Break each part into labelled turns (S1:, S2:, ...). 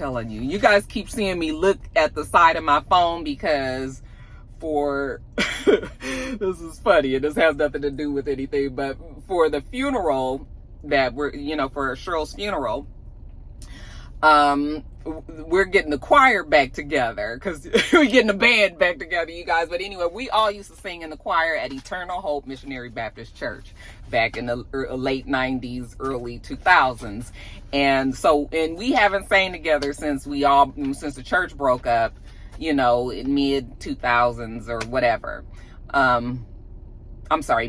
S1: telling you. You guys keep seeing me look at the side of my phone because for, this is funny and this has nothing to do with anything, but for the funeral that we're, for Cheryl's funeral, we're getting the choir back together because we're getting the band back together, you guys. But anyway, we all used to sing in the choir at Eternal Hope Missionary Baptist Church back in the late 90s, early 2000s. And we haven't sang together since the church broke up, in mid 2000s or whatever. I'm sorry,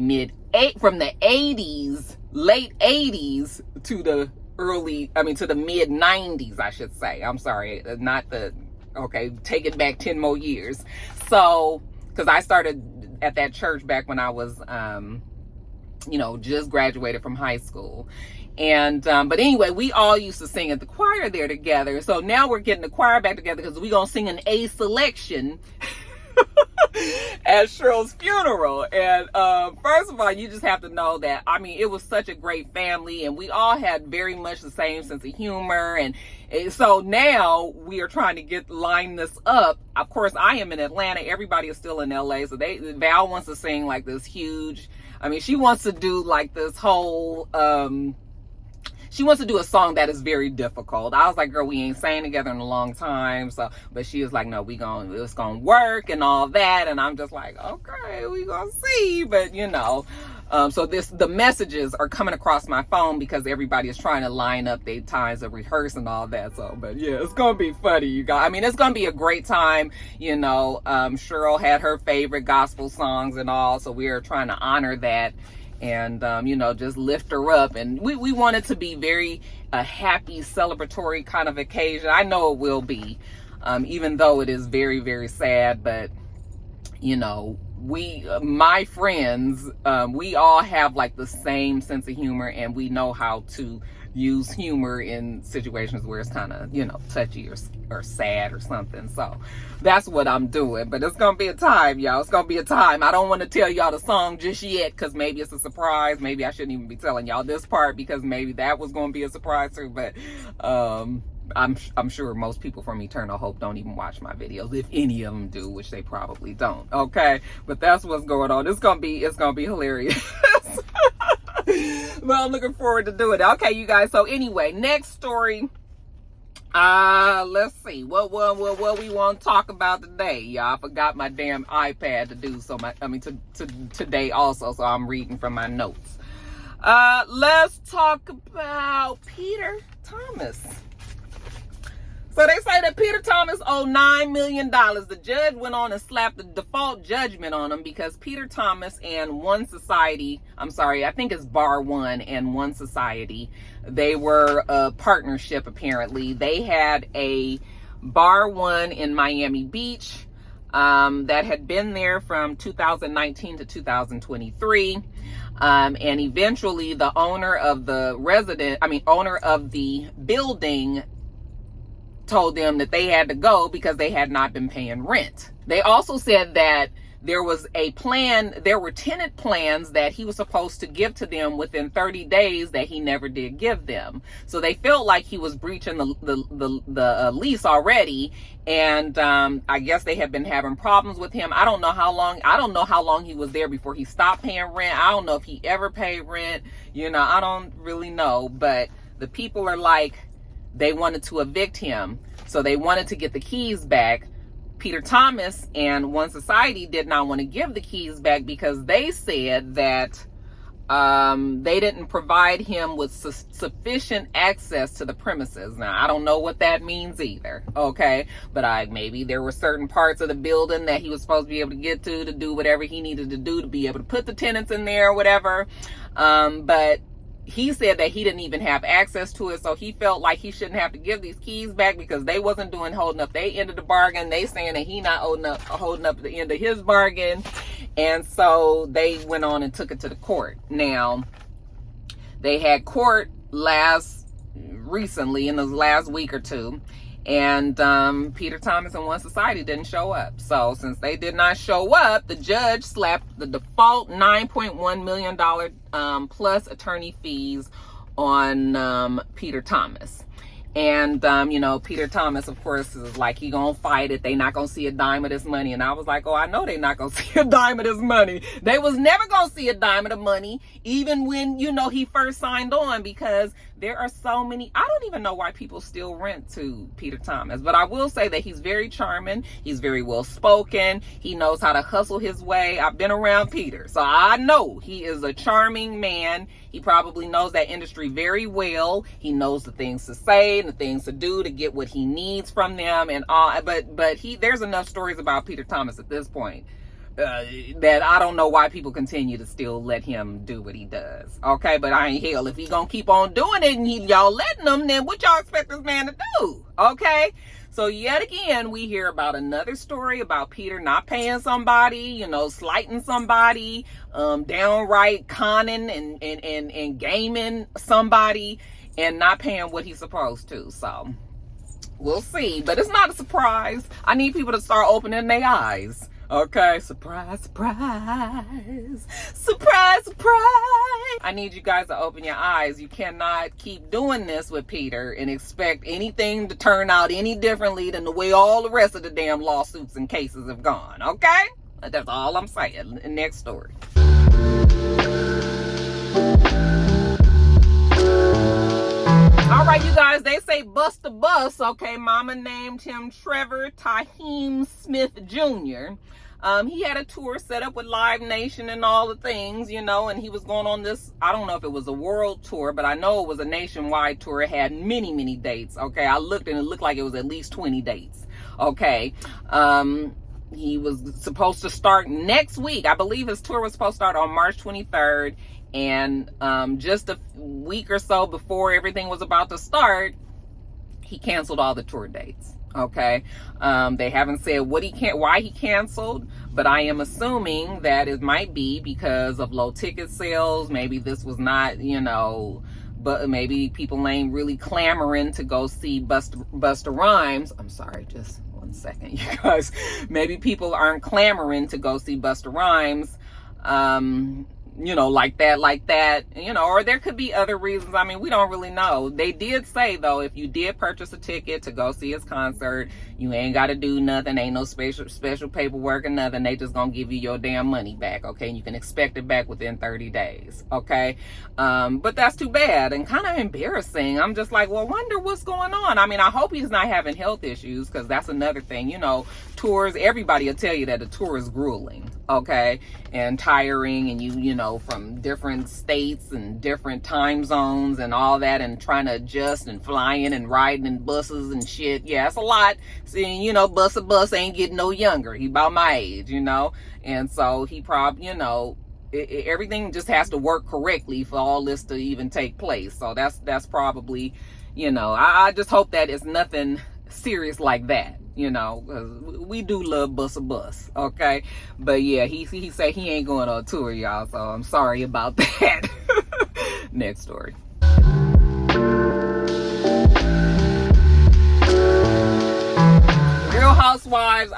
S1: from the 80s, late 80s to the mid 90s, I should say. I'm sorry, take it back 10 more years. So, because I started at that church back when I was, just graduated from high school. And, but anyway, we all used to sing at the choir there together. So now we're getting the choir back together because we're going to sing an A selection at Cheryl's funeral. And first of all, you just have to know that, it was such a great family and we all had very much the same sense of humor. And so now we are trying to line this up. Of course, I am in Atlanta. Everybody is still in LA. So Val wants to sing like this huge, she wants to do like this whole, she wants to do a song that is very difficult. I was like, girl, we ain't sang together in a long time. So, but she was like, no, it's gonna work and all that. And I'm just like, okay, we gonna see. But so the messages are coming across my phone because everybody is trying to line up their times of rehearse and all that. So, but yeah, it's gonna be funny, you guys. It's gonna be a great time. Cheryl had her favorite gospel songs and all. So we are trying to honor that. And, just lift her up. And we want it to be very happy, celebratory kind of occasion. I know it will be, even though it is very, very sad. But, my friends, we all have like the same sense of humor and we know how to use humor in situations where it's kind of, touchy or sad or something. So that's what I'm doing. But it's going to be a time, y'all. It's going to be a time. I don't want to tell y'all the song just yet because maybe it's a surprise. Maybe I shouldn't even be telling y'all this part because maybe that was going to be a surprise too. But I'm sure most people from Eternal Hope don't even watch my videos, if any of them do, which they probably don't. Okay, but that's what's going on. It's gonna be hilarious. Well, I'm looking forward to doing it. Okay, you guys. So anyway, next story. Let's see what we want to talk about today, y'all. I forgot my damn iPad to do today also, so I'm reading from my notes. Let's talk about Peter Thomas. So they say that Peter Thomas owed $9 million. The judge went on and slapped the default judgment on him because Peter Thomas and One Society, I think it's Bar One and One Society, they were a partnership apparently. They had a Bar One in Miami Beach that had been there from 2019 to 2023. And eventually the owner of the building told them that they had to go because they had not been paying rent. They also said that there were tenant plans that he was supposed to give to them within 30 days that he never did give them. So they felt like he was breaching the lease already. And I guess they have been having problems with him. I don't know how long he was there before he stopped paying rent. I don't know if he ever paid rent. I don't really know. But the people are like, they wanted to evict him. So they wanted to get the keys back. Peter Thomas and One Society did not want to give the keys back because they said that they didn't provide him with sufficient access to the premises. Now, I don't know what that means either, okay? But maybe there were certain parts of the building that he was supposed to be able to get to do whatever he needed to do to be able to put the tenants in there or whatever. But he said that he didn't even have access to it, so he felt like he shouldn't have to give these keys back because they wasn't holding up their end of the bargain. They saying that he not holding up the end of his bargain, and so they went on and took it to the court. Now, they had court recently in the last week or two, and Peter Thomas and One Society didn't show up. So since they did not show up, the judge slapped the default $9.1 million plus attorney fees on Peter Thomas. And, you know, Peter Thomas, of course, is like, he gonna fight it. They not gonna see a dime of this money. And I was like, oh, I know they not gonna see a dime of this money. They was never gonna see a dime of the money, even when, you know, he first signed on, because there are so many. I don't even know why people still rent to Peter Thomas. But I will say that he's very charming. He's very well spoken. He knows how to hustle his way. I've been around Peter, so I know he is a charming man. He probably knows that industry very well. He knows the things to say and the things to do to get what he needs from them and all. But there's enough stories about Peter Thomas at this point that I don't know why people continue to still let him do what he does. Okay, but I ain't hell. If he gonna keep on doing it and y'all letting him, then what y'all expect this man to do? Okay. So yet again, we hear about another story about Peter not paying somebody, you know, slighting somebody, downright conning and gaming somebody and not paying what he's supposed to. So we'll see, but it's not a surprise. I need people to start opening their eyes. Okay, surprise, surprise, surprise, surprise. I need you guys to open your eyes. You cannot keep doing this with Peter and expect anything to turn out any differently than the way all the rest of the damn lawsuits and cases have gone, okay? That's all I'm saying. Next story. All right, you guys, they say Busta Bus, okay, mama named him Trevor Taheem Smith Jr. He had a tour set up with Live Nation and all the things, you know, and he was going on this, I don't know if it was a world tour, but I know it was a nationwide tour. It had many, many dates, okay? I looked and it looked like it was at least 20 dates, okay? He was supposed to start next week. I believe his tour was supposed to start on March 23rd. And just a week or so before everything was about to start, he canceled all the tour dates. Okay, they haven't said why he canceled, but I am assuming that it might be because of low ticket sales. Maybe this was not, you know, but maybe people ain't really clamoring to go see Busta Rhymes. I'm sorry, just one second, you guys. Maybe people aren't clamoring to go see Busta Rhymes. You know, like that, you know, or there could be other reasons. I mean, we don't really know. They did say, though, if you did purchase a ticket to go see his concert, you ain't got to do nothing. Ain't no special paperwork or nothing. They just gonna give you your damn money back, okay? And you can expect it back within 30 days, okay? But that's too bad and kind of embarrassing. I'm just like, well, wonder what's going on. I mean, I hope he's not having health issues, because that's another thing. You know, tours, everybody will tell you that a tour is grueling, okay? And tiring, and you know, from different states and different time zones and all that, and trying to adjust and flying and riding in buses and shit. Yeah, it's a lot. See, you know, Busta Bus ain't getting no younger. He about my age, you know, and so he probably, you know, everything just has to work correctly for all this to even take place. So that's probably, you know, I just hope that it's nothing serious like that. You know, because we do love Busta Bus, okay? But yeah, he said he ain't going on tour, y'all, so I'm sorry about that. Next story. Real Housewives,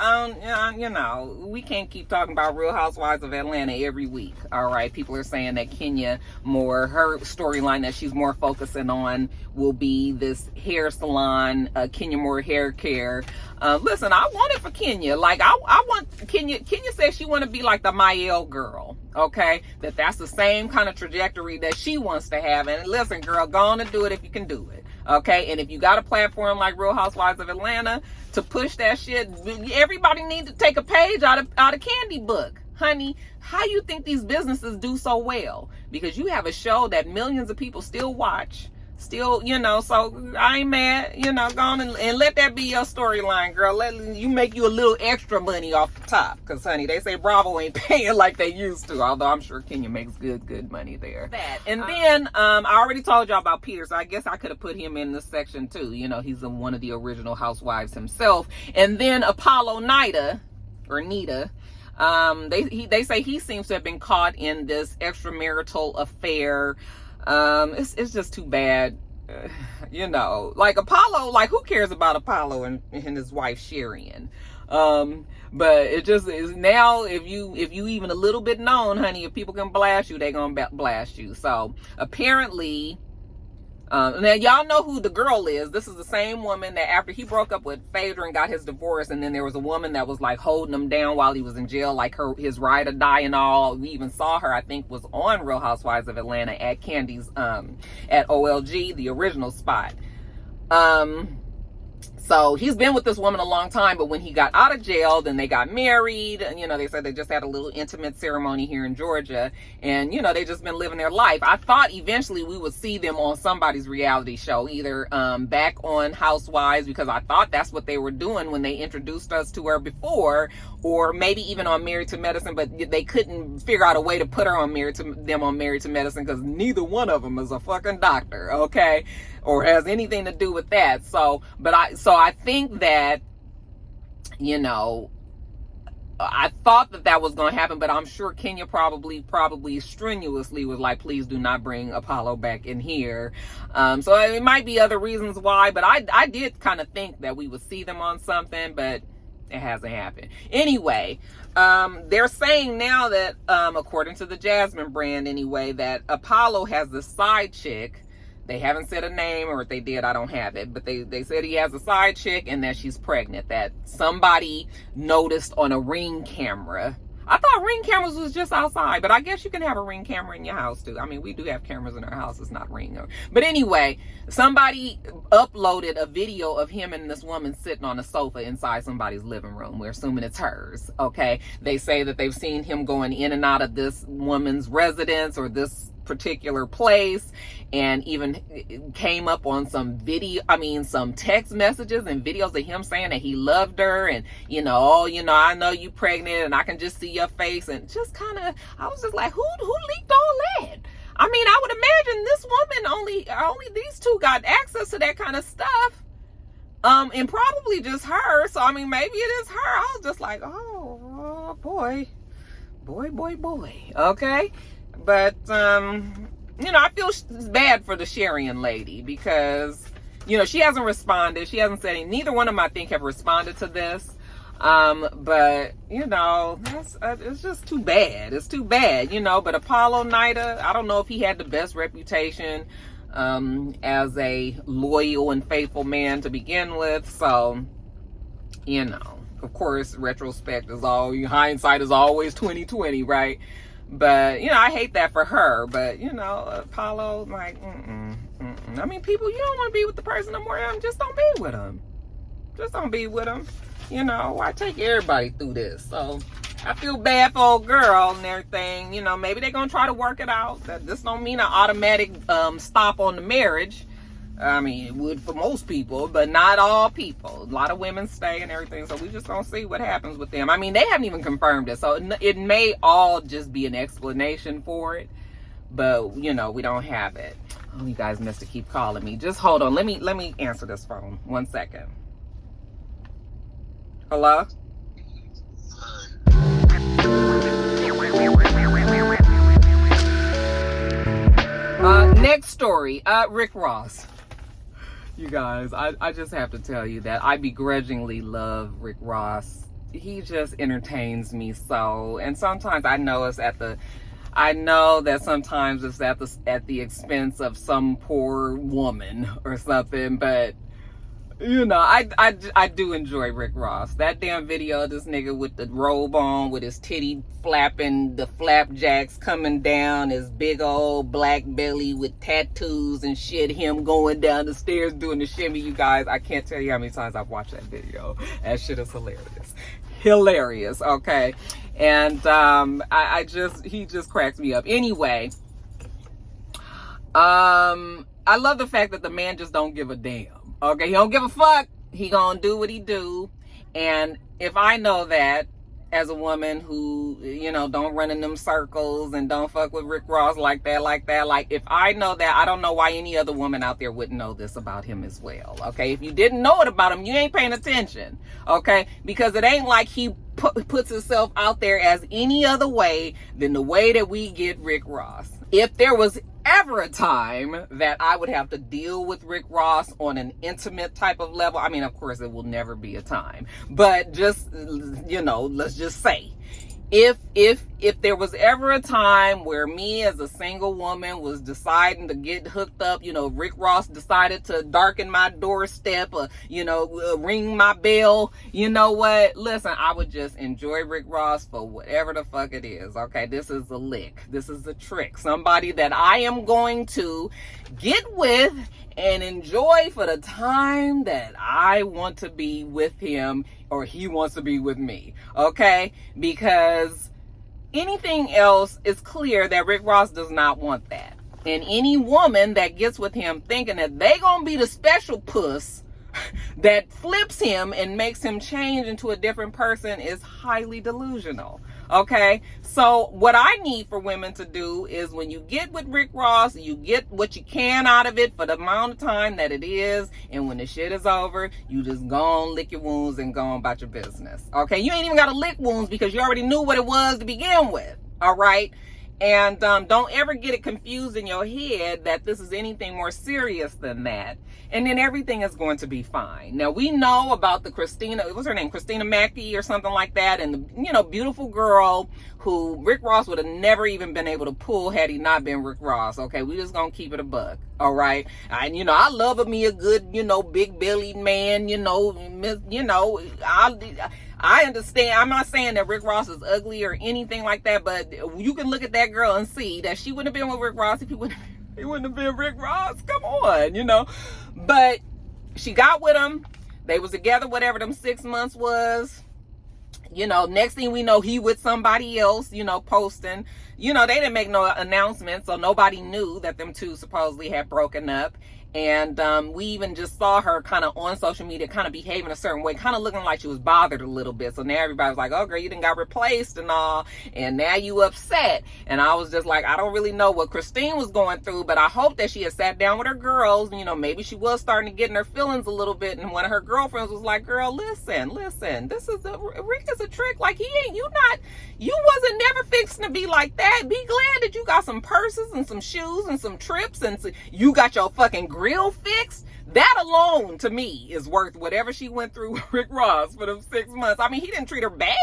S1: you know, we can't keep talking about Real Housewives of Atlanta every week, all right? People are saying that Kenya Moore, her storyline that she's more focusing on will be this hair salon, Kenya Moore Hair Care. Listen, I want it for Kenya. Like, I want Kenya says she want to be like the Mael girl, okay? That's the same kind of trajectory that she wants to have. And listen, girl, go on and do it if you can do it, okay? And if you got a platform like Real Housewives of Atlanta to push that shit, everybody needs to take a page out of Candy Book. Honey, how you think these businesses do so well? Because you have a show that millions of people still watch. Still, you know, so I ain't mad, you know, go on and let that be your storyline, girl. Let you make you a little extra money off the top, because honey, they say Bravo ain't paying like they used to, although I'm sure Kenya makes good money there. And then I already told y'all about Peter, so I guess I could have put him in this section too. You know, he's one of the original housewives himself. And then Nita, they say he seems to have been caught in this extramarital affair. It's just too bad. You know, like Apollo, like who cares about Apollo and his wife Sharian? But it just is now, if you even a little bit known, honey, if people can blast you, they gonna blast you. So apparently Now, y'all know who the girl is. This is the same woman that after he broke up with Phaedra and got his divorce, and then there was a woman that was like holding him down while he was in jail, like his ride or die and all. We even saw her, I think, was on Real Housewives of Atlanta at Candy's, at OLG, the original spot. So he's been with this woman a long time, but when he got out of jail, then they got married. And, you know, they said they just had a little intimate ceremony here in Georgia. And, you know, they just been living their life. I thought eventually we would see them on somebody's reality show, either back on Housewives, because I thought that's what they were doing when they introduced us to her before, or maybe even on Married to Medicine, but they couldn't figure out a way to put her on Married to Medicine because neither one of them is a fucking doctor, okay? Or has anything to do with that. So I think that, you know, I thought that was going to happen, but I'm sure Kenya probably strenuously was like, please do not bring Apollo back in here. So it might be other reasons why, but I did kind of think that we would see them on something, but it hasn't happened. Anyway, they're saying now that, according to the Jasmine brand anyway, that Apollo has the side chick. They haven't said a name, or if they did, I don't have it. But they said he has a side chick and that she's pregnant. That somebody noticed on a Ring camera. I thought Ring cameras was just outside, but I guess you can have a Ring camera in your house too. I mean, we do have cameras in our house. It's not Ring. But anyway, somebody uploaded a video of him and this woman sitting on a sofa inside somebody's living room. We're assuming it's hers. Okay. They say that they've seen him going in and out of this woman's residence or this particular place, and even came up on some text messages and videos of him saying that he loved her, and I know you pregnant and I can just see your face, and just kind of, I was just like, who leaked all that? I mean, I would imagine this woman only these two got access to that kind of stuff, and probably just her. So I mean, maybe it is her. I was just like, oh boy, okay. But, I feel bad for the Sharian lady because, she hasn't responded. She hasn't said anything. Neither one of them, I think, have responded to this. But, it's just too bad. It's too bad, But Apollo Nida, I don't know if he had the best reputation as a loyal and faithful man to begin with. So, of course, retrospect is hindsight is always 20/20, right? But, I hate that for her. But, Apollo, like, I mean, people, you don't want to be with the person no more. Just don't be with them. Just don't be with them. I take everybody through this. So, I feel bad for old girl and everything. Maybe they're going to try to work it out. This don't mean an automatic stop on the marriage. I mean, it would for most people, but not all people. A lot of women stay and everything, so we just gonna see what happens with them. I mean, they haven't even confirmed it, so it may all just be an explanation for it, but we don't have it. Oh, you guys must keep calling me. Just hold on. Let me answer this phone. 1 second. Hello? Next story. Rick Ross. You guys, I just have to tell you that I begrudgingly love Rick Ross. He just entertains me so. And sometimes I know that sometimes it's at the expense of some poor woman or something, but I do enjoy Rick Ross. That damn video of this nigga with the robe on, with his titty flapping, the flapjacks coming down, his big old black belly with tattoos and shit, him going down the stairs doing the shimmy. You guys, I can't tell you how many times I've watched that video. That shit is hilarious, okay? And he just cracks me up. Anyway, I love the fact that the man just don't give a damn. Okay, he don't give a fuck. He gonna do what he do. And if I know that as a woman who, don't run in them circles and don't fuck with Rick Ross like that, like if I know that, I don't know why any other woman out there wouldn't know this about him as well. Okay, if you didn't know it about him, you ain't paying attention. Okay, because it ain't like he puts himself out there as any other way than the way that we get Rick Ross. If there was ever a time that I would have to deal with Rick Ross on an intimate type of level, I mean, of course, it will never be a time, but just, let's just say, if if there was ever a time where me as a single woman was deciding to get hooked up, Rick Ross decided to darken my doorstep or, ring my bell, you know what? Listen, I would just enjoy Rick Ross for whatever the fuck it is. Okay, this is a lick. This is a trick. Somebody that I am going to get with and enjoy for the time that I want to be with him or he wants to be with me. Okay? Because anything else is clear that Rick Ross does not want that. And any woman that gets with him thinking that they gonna be the special puss that flips him and makes him change into a different person is highly delusional. Okay, so what I need for women to do is when you get with Rick Ross, you get what you can out of it for the amount of time that it is, and when the shit is over, you just go on, lick your wounds, and go on about your business. Okay, you ain't even got to lick wounds because you already knew what it was to begin with. All right, and don't ever get it confused in your head that this is anything more serious than that. And then everything is going to be fine. Now, we know about the what's her name? Christina Mackey or something like that. And the, beautiful girl who Rick Ross would have never even been able to pull had he not been Rick Ross. Okay, we just gonna keep it a buck. All right. And, I love me a good, big bellied man, I understand. I'm not saying that Rick Ross is ugly or anything like that, but you can look at that girl and see that she wouldn't have been with Rick Ross if he wouldn't have been Rick Ross. Come on, But she got with him. They was together, whatever them 6 months was. Next thing we know, he with somebody else, posting. They didn't make no announcement, so nobody knew that them two supposedly had broken up. And we even just saw her kind of on social media, kind of behaving a certain way, kind of looking like she was bothered a little bit. So now everybody's like, oh, girl, you done got replaced and all. And now you upset. And I was just like, I don't really know what Christine was going through, but I hope that she had sat down with her girls. Maybe she was starting to get in her feelings a little bit. And one of her girlfriends was like, girl, listen, this is Rick is a trick. Like, you wasn't never fixing to be like that. Be glad that you got some purses and some shoes and some trips and you got your fucking grill fixed. That alone to me is worth whatever she went through with Rick Ross for them 6 months. I mean, he didn't treat her bad,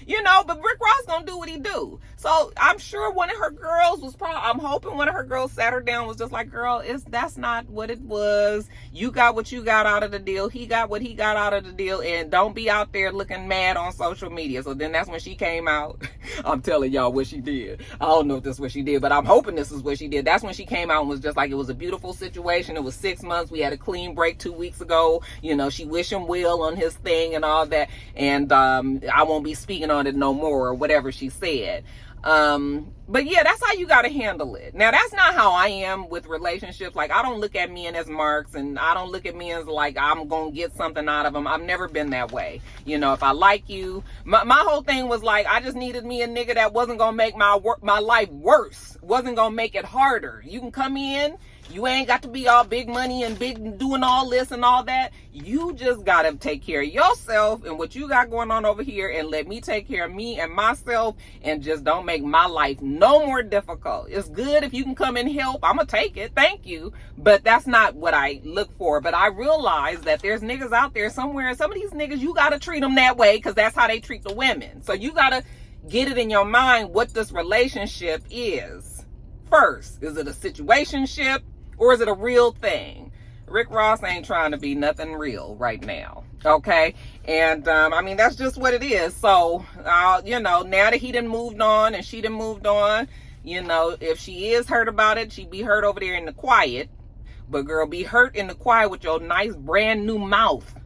S1: but Rick Ross gonna do what he do. So I'm sure one of her girls I'm hoping one of her girls sat her down, was just like, girl, that's not what it was. You got what you got out of the deal. He got what he got out of the deal. And don't be out there looking mad on social media. So then that's when she came out. I'm telling y'all what she did. I don't know if this is what she did, but I'm hoping this is what she did. That's when she came out and was just like, it was a beautiful situation. It was 6 months. We had a clean break 2 weeks ago. She wished him well on his thing and all that. And I won't be speaking on it no more or whatever she said. But yeah, that's how you got to handle it. Now, that's not how I am with relationships. Like, I don't look at men as marks, and I don't look at men as like I'm going to get something out of them. I've never been that way. If I like you, my whole thing was like, I just needed me a nigga that wasn't going to make my life worse, wasn't going to make it harder. You can come in. You ain't got to be all big money and big doing all this and all that. You just got to take care of yourself and what you got going on over here, and let me take care of me and myself, and just don't make my life no more difficult. It's good if you can come and help. I'm going to take it. Thank you. But that's not what I look for. But I realize that there's niggas out there somewhere. Some of these niggas, you got to treat them that way because that's how they treat the women. So you got to get it in your mind what this relationship is. First, is it a situationship? Or is it a real thing? Rick Ross ain't trying to be nothing real right now. Okay? And, I mean, that's just what it is. So, now that he done moved on and she done moved on, if she is hurt about it, she be hurt over there in the quiet. But, girl, be hurt in the quiet with your nice brand new mouth.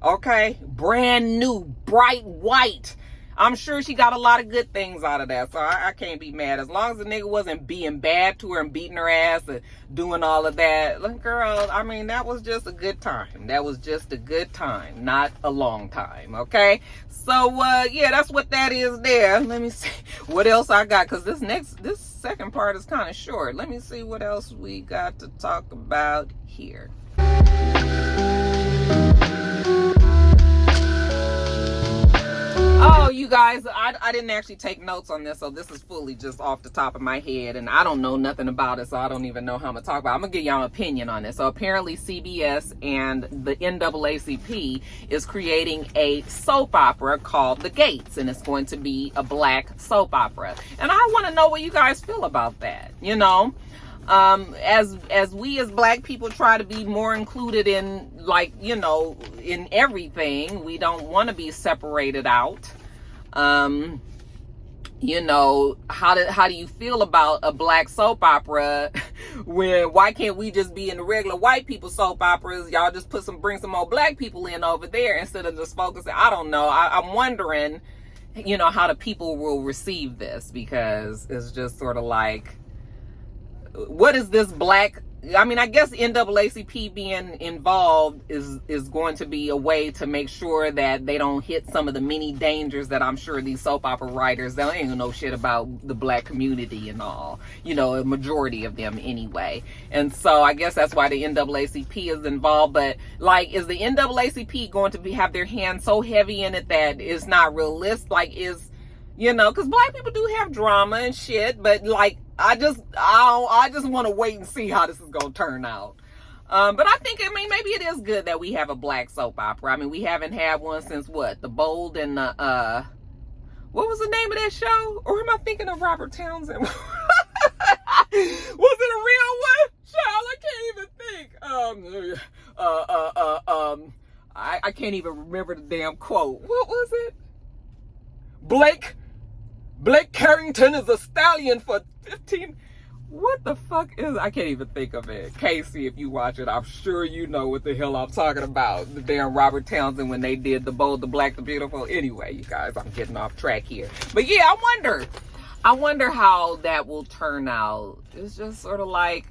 S1: Okay? Brand new, bright white. I'm sure she got a lot of good things out of that, so I can't be mad. As long as the nigga wasn't being bad to her and beating her ass and doing all of that. Look, girl, I mean, that was just a good time. That was just a good time, not a long time, okay? So, yeah, that's what that is there. Let me see what else I got, because this second part is kind of short. Let me see what else we got to talk about here. Oh, you guys, I didn't actually take notes on this, so this is fully just off the top of my head, and I don't know nothing about it, so I don't even know how I'm going to talk about it. I'm going to give y'all an opinion on this. So apparently CBS and the NAACP is creating a soap opera called The Gates, and it's going to be a black soap opera. And I want to know what you guys feel about that, you know? As we as black people try to be more included in, like, you know, in everything, we don't want to be separated out. You know, how do you feel about a black soap opera? Why can't we just be in the regular white people soap operas? Y'all just bring some more black people in over there instead of just focusing. I don't know. I'm wondering, you know, how the people will receive this, because it's just sort of like, what is this black? I mean, I guess NAACP being involved is going to be a way to make sure that they don't hit some of the many dangers that I'm sure these soap opera writers, they ain't know shit about the black community and all, you know, a majority of them anyway. And so I guess that's why the NAACP is involved. But like, is the NAACP going to have their hands so heavy in it that it's not realistic? Like, you know, because black people do have drama and shit, but like, I just want to wait and see how this is going to turn out. But I think, I mean, maybe it is good that we have a black soap opera. I mean, we haven't had one since what? The Bold and the, what was the name of that show? Or am I thinking of Robert Townsend? Was it a real one? Child, I can't even think. I can't even remember the damn quote. What was it? Blake Carrington is a stallion for 15. What the fuck is, I can't even think of it. Casey, if you watch it, I'm sure you know what the hell I'm talking about. The damn Robert Townsend when they did The Bold, the Black, the Beautiful. Anyway, you guys, I'm getting off track here. But yeah, I wonder how that will turn out. It's just sort of like,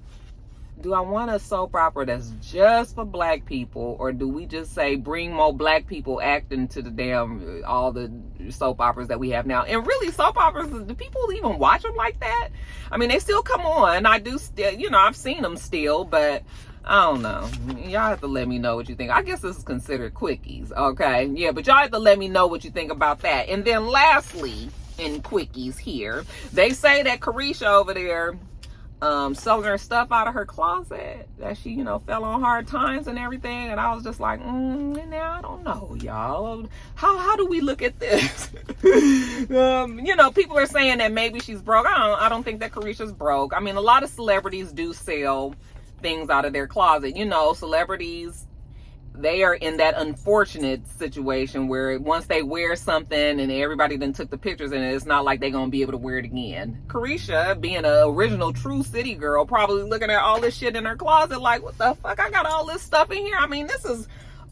S1: do I want a soap opera that's just for black people, or do we just say bring more black people acting to the damn all the soap operas that we have now? And really, soap operas, do people even watch them like that? I mean, they still come on. I do still, you know, I've seen them still, but I don't know. Y'all have to let me know what you think. I guess this is considered quickies, okay? Yeah, but y'all have to let me know what you think about that. And then lastly, in quickies here, they say that Caresha over there, selling her stuff out of her closet, that she, you know, fell on hard times and everything. And I was just like, now I don't know, y'all. How do we look at this? You know, people are saying that maybe she's broke. I don't think that Caresha's broke. I mean, a lot of celebrities do sell things out of their closet. You know, celebrities, they are in that unfortunate situation where once they wear something and everybody then took the pictures and it's not like they're going to be able to wear it again. Caresha, being an original true city girl, probably looking at all this shit in her closet like, what the fuck? I got all this stuff in here. I mean, this is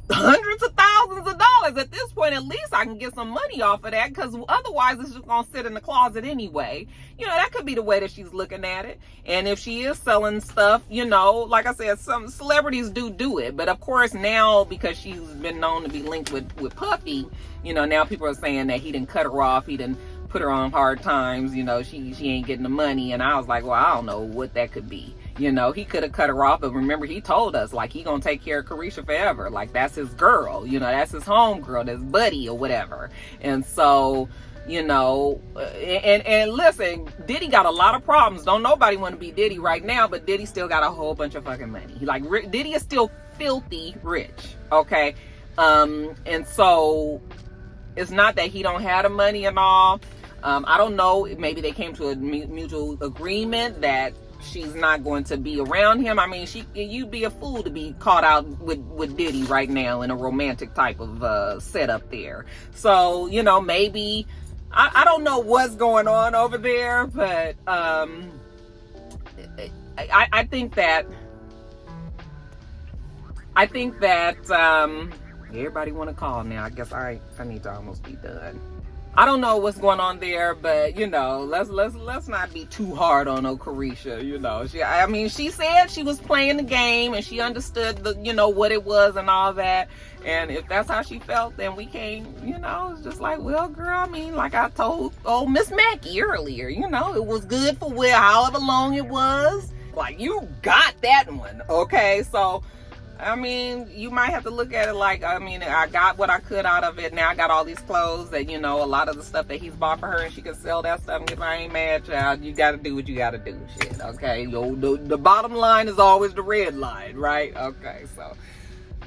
S1: hundreds of thousands of dollars. At this point, at least I can get some money off of that, because otherwise it's just gonna sit in the closet anyway. You know, that could be the way that she's looking at it. And if she is selling stuff, you know, like I said, some celebrities do it. But of course now, because she's been known to be linked with Puffy, you know, now people are saying that he didn't cut her off, he didn't put her on hard times, you know, she ain't getting the money. And I was like, well, I don't know what that could be. You know, he could have cut her off, but remember, he told us, like, he gonna take care of Caresha forever. Like, that's his girl, you know, that's his home girl, that's buddy or whatever. And so, you know, and listen, Diddy got a lot of problems. Don't nobody want to be Diddy right now, but Diddy still got a whole bunch of fucking money. Like, Diddy is still filthy rich, okay? And so, it's not that he don't have the money and all. I don't know, maybe they came to a mutual agreement that she's not going to be around him. I mean, you'd be a fool to be caught out with Diddy right now in a romantic type of setup there. So, you know, maybe, I don't know what's going on over there, but I think that everybody want to call now. I guess I need to almost be done. I don't know what's going on there, but you know, let's not be too hard on Caresha. You know, she said she was playing the game and she understood what it was and all that. And if that's how she felt, then we can't, you know, it's just like, well, girl, I mean, like I told old Miss Mackey earlier, you know, it was good for however long it was. Like, you got that one, okay? So I mean, you might have to look at it like, I mean, I got what I could out of it. Now I got all these clothes that, you know, a lot of the stuff that he's bought for her, and she can sell that stuff and get my ain't mad, child. You got to do what you got to do, shit, okay? The bottom line is always the red line, right? Okay, so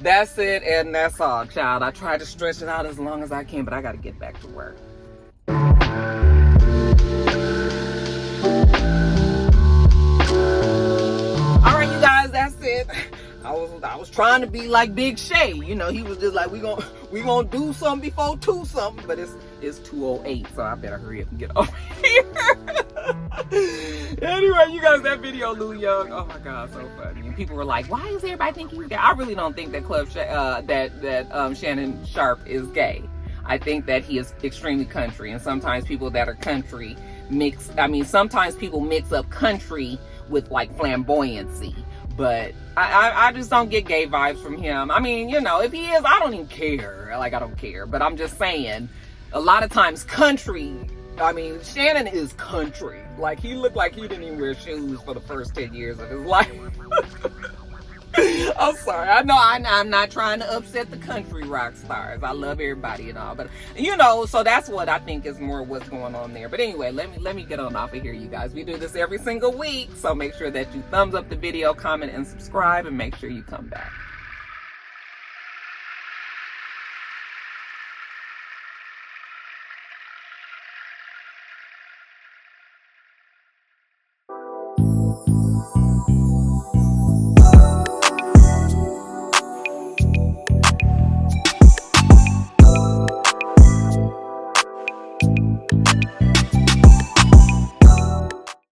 S1: that's it, and that's all, child. I tried to stretch it out as long as I can, but I got to get back to work. All right, you guys, that's it. I was trying to be like Big Shay, you know. He was just like, we gonna do something before 2 something, but it's 2:08, so I better hurry up and get over here. Anyway, you guys, that video, Lou Young, oh my God, so funny. And people were like, why is everybody thinking he's gay? I really don't think that Shannon Sharpe is gay. I think that he is extremely country, and sometimes people that are country sometimes people mix up country with like flamboyancy. But I just don't get gay vibes from him. I mean, you know, if he is, I don't even care. Like, I don't care. But I'm just saying, a lot of times country, I mean, Shannon is country. Like, he looked like he didn't even wear shoes for the first 10 years of his life. I'm sorry. I know I'm not trying to upset the country rock stars. I love everybody and all, but you know, so that's what I think is more what's going on there. But anyway, let me get on off of here, you guys. We do this every single week, so make sure that you thumbs up the video, comment, and subscribe, and make sure you come back.